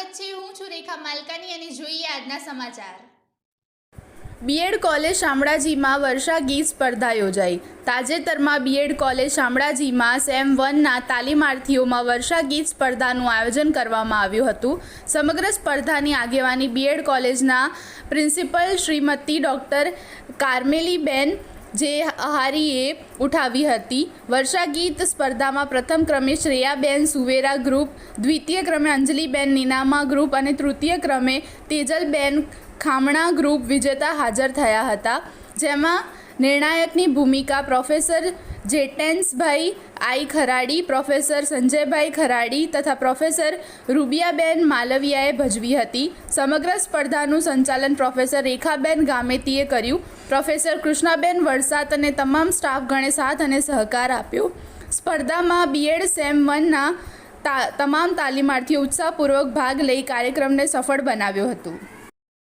સ્વાગત છે। હું છું રેખા માલકાની અને જોઈએ આજના સમાચાર। બીએડ કોલેજ શામળાજીમાં વર્ષા ગીત સ્પર્ધા યોજાઈ। તાજેતરમાં બીએડ કોલેજ શામળાજીમાં સેમ 1ના તાલીમાર્થીઓમાં વર્ષા ગીત સ્પર્ધાનું આયોજન કરવામાં આવ્યું હતું। સમગ્ર સ્પર્ધાની આગેવાની બીએડ કોલેજના પ્રિન્સિપલ શ્રીમતી ડૉક્ટર કાર્મેલીબેન જે હારીએ ઉઠાવી હતી। વર્ષા ગીત સ્પર્ધામાં પ્રથમ ક્રમે શ્રેયાબેન સુવેરા ગ્રુપ, દ્વિતીય ક્રમે અંજલિબેન નીનામા ગ્રુપ અને તૃતીય ક્રમે તેજલબેન ખામણા ગ્રુપ વિજેતા હાજર થયા હતા, જેમાં નિર્ણાયકની ભૂમિકા પ્રોફેસર જેટેન્સભાઈ આઈ ખરાડી, પ્રોફેસર સંજયભાઈ ખરાડી તથા પ્રોફેસર રૂબિયાબેન માલવિયાએ ભજવી હતી। સમગ્ર સ્પર્ધાનું સંચાલન પ્રોફેસર રેખાબેન ગામેતીએ કર્યું। પ્રોફેસર કૃષ્ણાબેન વરસાદ અને તમામ સ્ટાફગણે સાથ અને સહકાર આપ્યો। સ્પર્ધામાં બીએડ સેમ 1ના તમામ તાલીમાર્થીઓ ઉત્સાહપૂર્વક ભાગ લઈ કાર્યક્રમને સફળ બનાવ્યો હતો।